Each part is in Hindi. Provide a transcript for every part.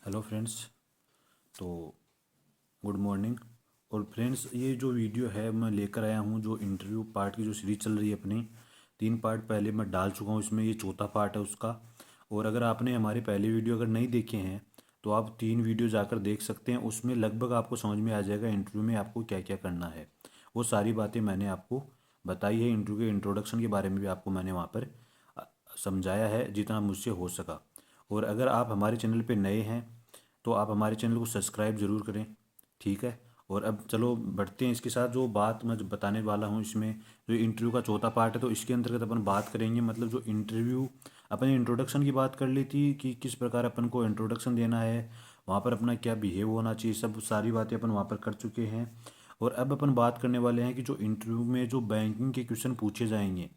Hello friends. तो गुड मॉर्निंग। और फ्रेंड्स, ये जो वीडियो है मैं लेकर आया हूँ, जो इंटरव्यू पार्ट की जो सीरीज चल रही है अपनी, 3 पार्ट पहले मैं डाल चुका हूँ, इसमें ये चौथा पार्ट है उसका। और अगर आपने हमारे पहले वीडियो अगर नहीं देखे हैं तो आप 3 वीडियो जाकर देख सकते हैं। उसमें लगभग आपको समझ में आ जाएगा इंटरव्यू में आपको क्या क्या करना है। वो सारी बातें मैंने आपको बताई है। इंटरव्यू के इंट्रोडक्शन के बारे में भी आपको मैंने वहाँ पर अ, समझाया है जितना मुझसे हो सका। और अगर आप हमारे चैनल पे नए हैं तो आप हमारे चैनल को सब्सक्राइब ज़रूर करें। ठीक है। और अब चलो बढ़ते हैं इसके साथ। जो बात मैं जो बताने वाला हूँ इसमें, जो इंटरव्यू का चौथा पार्ट है, तो इसके अंतर्गत अपन बात करेंगे, मतलब जो इंटरव्यू अपन इंट्रोडक्शन की बात कर ली थी कि किस प्रकार अपन को इंट्रोडक्शन देना है, वहाँ पर अपना क्या बिहेव होना चाहिए, सब सारी बातें अपन वहाँ पर कर चुके हैं। और अब अपन बात करने वाले हैं कि जो इंटरव्यू में जो बैंकिंग के क्वेश्चन पूछे जाएंगे,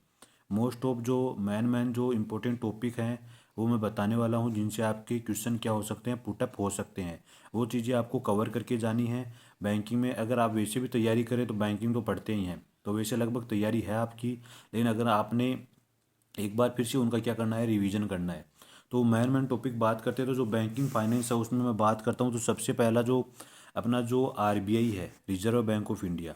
मोस्ट ऑफ जो मैन जो इम्पोर्टेंट टॉपिक हैं वो मैं बताने वाला हूँ, जिनसे आपके क्वेश्चन क्या हो सकते हैं, पुटअप हो सकते हैं। वो चीज़ें आपको कवर करके जानी है। बैंकिंग में अगर आप वैसे भी तैयारी करें तो बैंकिंग तो पढ़ते ही हैं, तो वैसे लगभग तैयारी है आपकी। लेकिन अगर आपने एक बार फिर से उनका क्या करना है, रिवीजन करना है। तो मैन टॉपिक बात करते हैं तो जो बैंकिंग फाइनेंस है उसमें मैं बात करता हूँ। तो सबसे पहला जो अपना जो आरबीआई है, रिजर्व बैंक ऑफ इंडिया,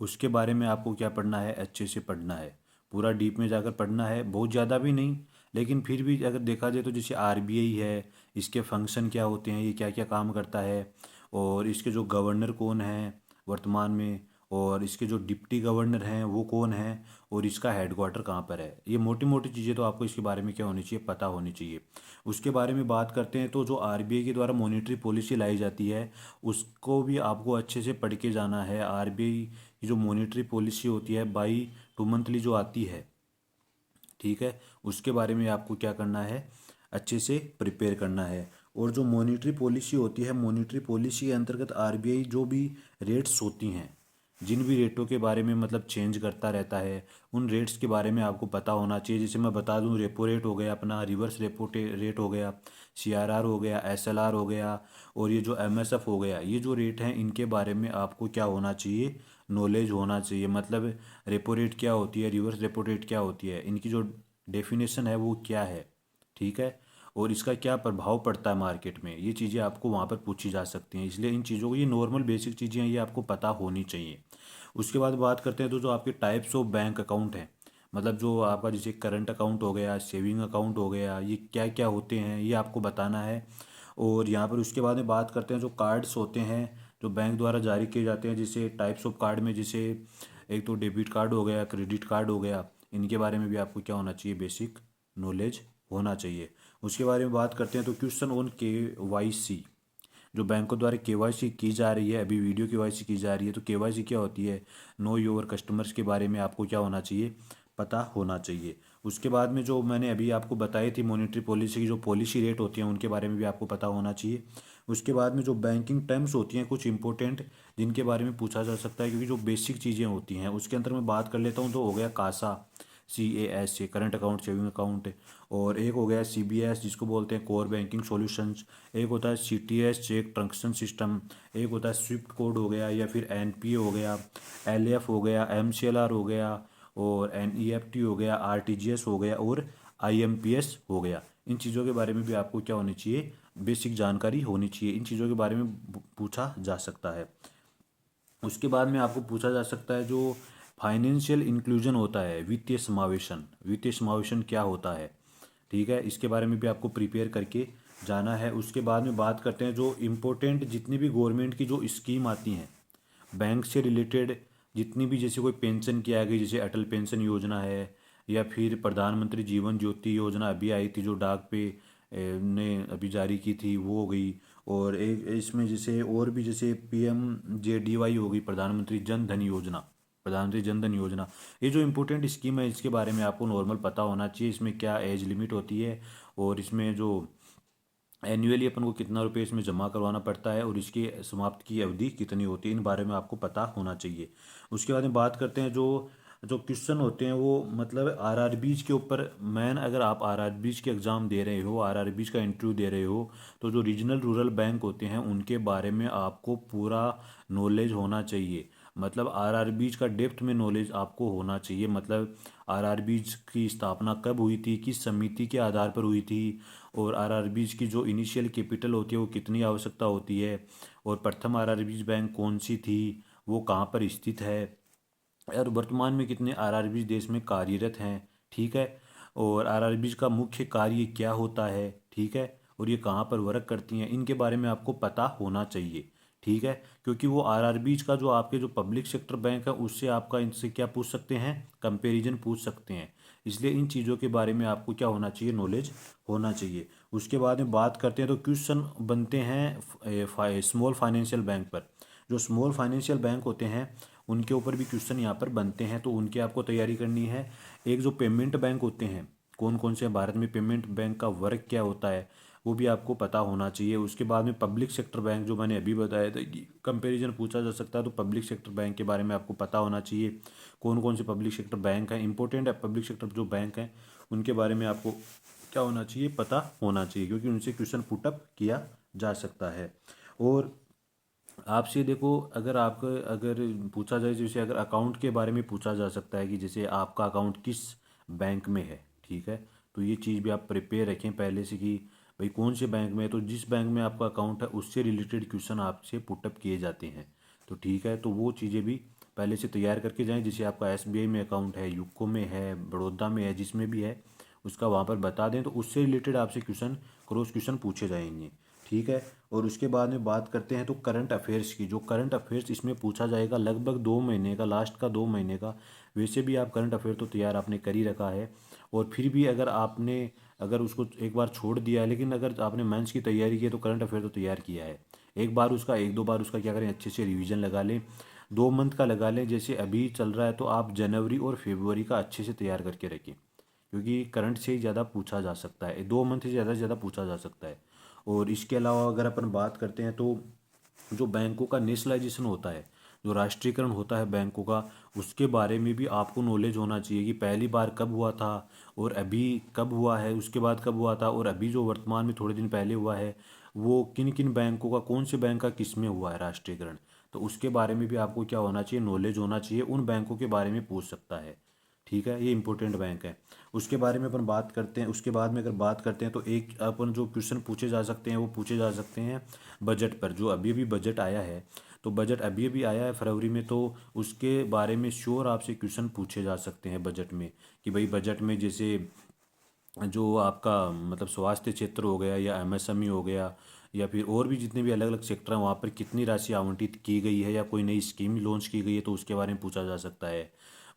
उसके बारे में आपको क्या पढ़ना है, अच्छे से पढ़ना है। पूरा डीप में जाकर पढ़ना है, बहुत ज़्यादा भी नहीं, लेकिन फिर भी अगर देखा जाए तो जैसे आरबीआई है, इसके फंक्शन क्या होते हैं, ये क्या क्या काम करता है, और इसके जो गवर्नर कौन है वर्तमान में, और इसके जो डिप्टी गवर्नर हैं वो कौन है, और इसका हेडक्वार्टर कहाँ पर है। ये मोटी मोटी चीज़ें तो आपको इसके बारे में क्या होनी चाहिए, पता होनी चाहिए। उसके बारे में बात करते हैं तो जो आरबीआई के द्वारा मॉनेटरी पॉलिसी लाई जाती है उसको भी आपको अच्छे से पढ़ के जाना है। आरबीआई की जो मॉनेटरी पॉलिसी होती है बाई टू मंथली जो आती है, ठीक है, उसके बारे में आपको क्या करना है, अच्छे से प्रिपेयर करना है। और जो मॉनेटरी पॉलिसी होती है, मॉनेटरी पॉलिसी के अंतर्गत आरबीआई जो भी रेट्स होती हैं, जिन भी रेटों के बारे में मतलब चेंज करता रहता है, उन रेट्स के बारे में आपको पता होना चाहिए। जैसे मैं बता दूं, रेपो रेट हो गया अपना, रिवर्स रेपो रेट हो गया, सीआरआर हो गया, एसएलआर हो गया, और ये जो एमएसएफ हो गया, ये जो रेट हैं इनके बारे में आपको क्या होना चाहिए, नॉलेज होना चाहिए। मतलब रेपो रेट क्या होती है, रिवर्स रेपो रेट क्या होती है, इनकी जो डेफिनेशन है वो क्या है, ठीक है, और इसका क्या प्रभाव पड़ता है मार्केट में, ये चीज़ें आपको वहाँ पर पूछी जा सकती हैं। इसलिए इन चीज़ों को, ये नॉर्मल बेसिक चीज़ें हैं, ये आपको पता होनी चाहिए। उसके बाद बात करते हैं तो जो आपके टाइप्स ऑफ बैंक अकाउंट हैं, मतलब जो आपका जैसे करंट अकाउंट हो गया, सेविंग अकाउंट हो गया, ये क्या क्या होते हैं ये आपको बताना है। और यहाँ पर उसके बाद में बात करते हैं जो कार्ड्स होते हैं जो बैंक द्वारा जारी किए जाते हैं, जैसे टाइप्स ऑफ कार्ड में जैसे एक तो डेबिट कार्ड हो गया, क्रेडिट कार्ड हो गया, इनके बारे में भी आपको क्या होना चाहिए, बेसिक नॉलेज होना चाहिए। उसके बारे में बात करते हैं तो क्वेश्चन ऑन केवाईसी, जो बैंकों द्वारा केवाईसी की जा रही है, अभी वीडियो केवाईसी की जा रही है, तो केवाईसी क्या होती है, नो योर कस्टमर्स के बारे में आपको क्या होना चाहिए, पता होना चाहिए। उसके बाद में जो मैंने अभी आपको बताई थी मॉनेटरी पॉलिसी की जो पॉलिसी रेट होती हैं उनके बारे में भी आपको पता होना चाहिए। उसके बाद में जो बैंकिंग टर्म्स होती हैं कुछ इंपॉर्टेंट, जिनके बारे में पूछा जा सकता है, क्योंकि जो बेसिक चीज़ें होती हैं उसके अंदर मैं बात कर लेता हूँ। तो हो गया कासा, CAS से करंट अकाउंट सेविंग अकाउंट, और एक हो गया CBS जिसको बोलते हैं कोर बैंकिंग सॉल्यूशंस, एक होता है CTS चेक ट्रांजेक्शन सिस्टम, एक होता है स्विफ्ट कोड हो गया, या फिर NPA हो गया, LF हो गया, MCLR हो गया, और NEFT हो गया, RTGS हो गया, और IMPS हो गया। इन चीज़ों के बारे में भी आपको क्या होनी चाहिए, बेसिक जानकारी होनी चाहिए। इन चीज़ों के बारे में पूछा जा सकता है। उसके बाद में आपको पूछा जा सकता है जो फाइनेंशियल इंक्लूजन होता है, वित्तीय समावेशन, वित्तीय समावेशन क्या होता है, ठीक है, इसके बारे में भी आपको प्रिपेयर करके जाना है। उसके बाद में बात करते हैं जो इम्पोर्टेंट जितनी भी गवर्नमेंट की जो स्कीम आती हैं बैंक से रिलेटेड, जितनी भी, जैसे कोई पेंशन की आ गई, जैसे अटल पेंशन योजना है, या फिर प्रधानमंत्री जीवन ज्योति योजना अभी आई थी जो डाक पे ने अभी जारी की थी, वो हो गई। और एक इसमें जैसे और भी, जैसे PMJDY हो गई, प्रधानमंत्री जन धन योजना, प्रधानमंत्री जन धन योजना, ये जो इम्पोर्टेंट स्कीम है इसके बारे में आपको नॉर्मल पता होना चाहिए। इसमें क्या एज लिमिट होती है, और इसमें जो एनुअली अपन को कितना रुपये इसमें जमा करवाना पड़ता है, और इसकी समाप्त की अवधि कितनी होती है, इन बारे में आपको पता होना चाहिए। उसके बाद में बात करते हैं जो जो क्वेश्चन होते हैं वो, मतलब RRBs के ऊपर मैन, अगर आप RRBs के एग्ज़ाम दे रहे हो, RRBs का इंटरव्यू दे रहे हो, तो जो रीजनल रूरल बैंक होते हैं उनके बारे में आपको पूरा नॉलेज होना चाहिए। मतलब RRBs का डेप्थ में नॉलेज आपको होना चाहिए। मतलब RRBs की स्थापना कब हुई थी, किस समिति के आधार पर हुई थी, और आरआरबीज की जो इनिशियल कैपिटल होती है वो कितनी आवश्यकता होती है, और प्रथम आरआरबीज बैंक कौन सी थी, वो कहाँ पर स्थित है, और वर्तमान में कितने आरआरबीज देश में कार्यरत हैं, ठीक है, और आरआरबीज का मुख्य कार्य क्या होता है, ठीक है, और ये कहाँ पर वर्क करती हैं, इनके बारे में आपको पता होना चाहिए, ठीक है। क्योंकि वो आरआरबीज का जो आपके जो पब्लिक सेक्टर बैंक है उससे आपका इनसे क्या पूछ सकते हैं, कंपैरिजन पूछ सकते हैं। इसलिए इन चीज़ों के बारे में आपको क्या होना चाहिए, नॉलेज होना चाहिए। उसके बाद में बात करते हैं तो क्वेश्चन बनते हैं स्मॉल फाइनेंशियल बैंक पर। जो स्मॉल फाइनेंशियल बैंक होते हैं उनके ऊपर भी क्वेश्चन यहाँ पर बनते हैं, तो उनकी आपको तैयारी करनी है। एक जो पेमेंट बैंक होते हैं, कौन कौन से भारत में पेमेंट बैंक का वर्क क्या होता है वो भी आपको पता होना चाहिए। उसके बाद में पब्लिक सेक्टर बैंक, जो मैंने अभी बताया था कि कंपैरिजन पूछा जा सकता है, तो पब्लिक सेक्टर बैंक के बारे में आपको पता होना चाहिए। कौन कौन से पब्लिक सेक्टर बैंक हैं, इंपॉर्टेंट है पब्लिक सेक्टर जो बैंक हैं उनके बारे में आपको क्या होना चाहिए, पता होना चाहिए, क्योंकि उनसे क्वेश्चन पुटअप किया जा सकता है। और आपसे देखो, अगर आपको अगर पूछा जाए, जैसे अगर अकाउंट के बारे में पूछा जा सकता है कि जैसे आपका अकाउंट किस बैंक में है, ठीक है, तो ये चीज़ भी आप प्रिपेयर रखें पहले से कि भाई कौन से बैंक में है, तो जिस बैंक में आपका अकाउंट है उससे रिलेटेड क्वेश्चन आपसे पुटअप किए जाते हैं, तो ठीक है, तो वो चीज़ें भी पहले से तैयार करके जाएं। जैसे आपका एसबीआई में अकाउंट है, यूको में है, बड़ौदा में है, जिसमें भी है उसका वहाँ पर बता दें, तो उससे रिलेटेड आपसे क्वेश्चन क्रॉस क्वेश्चन पूछे जाएंगे, ठीक है। और उसके बाद में बात करते हैं तो करंट अफेयर्स की। जो करंट अफेयर्स इसमें पूछा जाएगा लगभग 2 महीने का, लास्ट का 2 महीने का। वैसे भी आप करंट अफेयर तो तैयार आपने कर ही रखा है, और फिर भी अगर आपने अगर उसको एक बार छोड़ दिया है, लेकिन अगर आपने मेंस की तैयारी की है तो करंट अफेयर तो तैयार किया है। एक बार उसका, एक दो बार उसका क्या करें, अच्छे से रिवीजन लगा लें। 2 मंथ का लगा लें, जैसे अभी चल रहा है तो आप जनवरी और फरवरी का अच्छे से तैयार करके रखें, क्योंकि करंट से ही ज़्यादा पूछा जा सकता है, 2 मंथ से ज़्यादा पूछा जा सकता है। और इसके अलावा अगर अपन बात करते हैं तो जो बैंकों का नेशनलाइजेशन होता है, जो राष्ट्रीयकरण होता है बैंकों का, उसके बारे में भी आपको नॉलेज होना चाहिए कि पहली बार कब हुआ था और अभी कब हुआ है, उसके बाद कब हुआ था, और अभी जो वर्तमान में थोड़े दिन पहले हुआ है वो किन किन बैंकों का, कौन से बैंक का किस में हुआ है राष्ट्रीयकरण। तो उसके बारे में भी आपको क्या होना चाहिए, नॉलेज होना चाहिए, उन बैंकों के बारे में पूछ सकता है, ठीक है, ये इंपॉर्टेंट बैंक है। उसके बारे में अपन बात करते हैं। उसके बाद में अगर बात करते हैं तो एक अपन जो क्वेश्चन पूछे जा सकते हैं वो पूछे जा सकते हैं बजट पर। जो अभी अभी बजट आया है, तो बजट अभी अभी आया है फरवरी में, तो उसके बारे में श्योर आपसे क्वेश्चन पूछे जा सकते हैं बजट में, कि भाई बजट में जैसे जो आपका मतलब स्वास्थ्य क्षेत्र हो गया या एमएसएमई हो गया, या फिर और भी जितने भी अलग अलग सेक्टर हैं वहाँ पर कितनी राशि आवंटित की गई है, या कोई नई स्कीम लॉन्च की गई है तो उसके बारे में पूछा जा सकता है।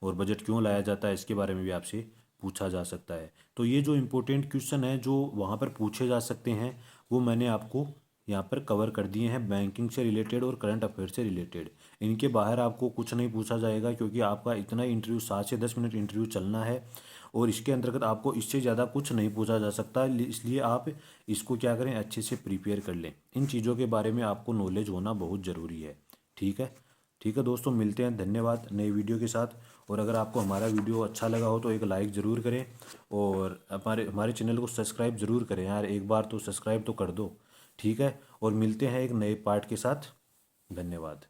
और बजट क्यों लाया जाता है इसके बारे में भी आपसे पूछा जा सकता है। तो ये जो इम्पोर्टेंट क्वेश्चन है जो वहाँ पर पूछे जा सकते हैं वो मैंने आपको यहाँ पर कवर कर दिए हैं, बैंकिंग से रिलेटेड और करंट अफेयर से रिलेटेड। इनके बाहर आपको कुछ नहीं पूछा जाएगा, क्योंकि आपका इतना इंटरव्यू 7 से 10 मिनट इंटरव्यू चलना है, और इसके अंतर्गत आपको इससे ज़्यादा कुछ नहीं पूछा जा सकता। इसलिए आप इसको क्या करें, अच्छे से प्रिपेयर कर लें। इन चीज़ों के बारे में आपको नॉलेज होना बहुत ज़रूरी है, ठीक है। ठीक है दोस्तों, मिलते हैं, धन्यवाद नए वीडियो के साथ। और अगर आपको हमारा वीडियो अच्छा लगा हो तो एक लाइक ज़रूर करें, और हमारे हमारे चैनल को सब्सक्राइब ज़रूर करें यार, एक बार तो सब्सक्राइब तो कर दो, ठीक है। और मिलते हैं एक नए पार्ट के साथ, धन्यवाद।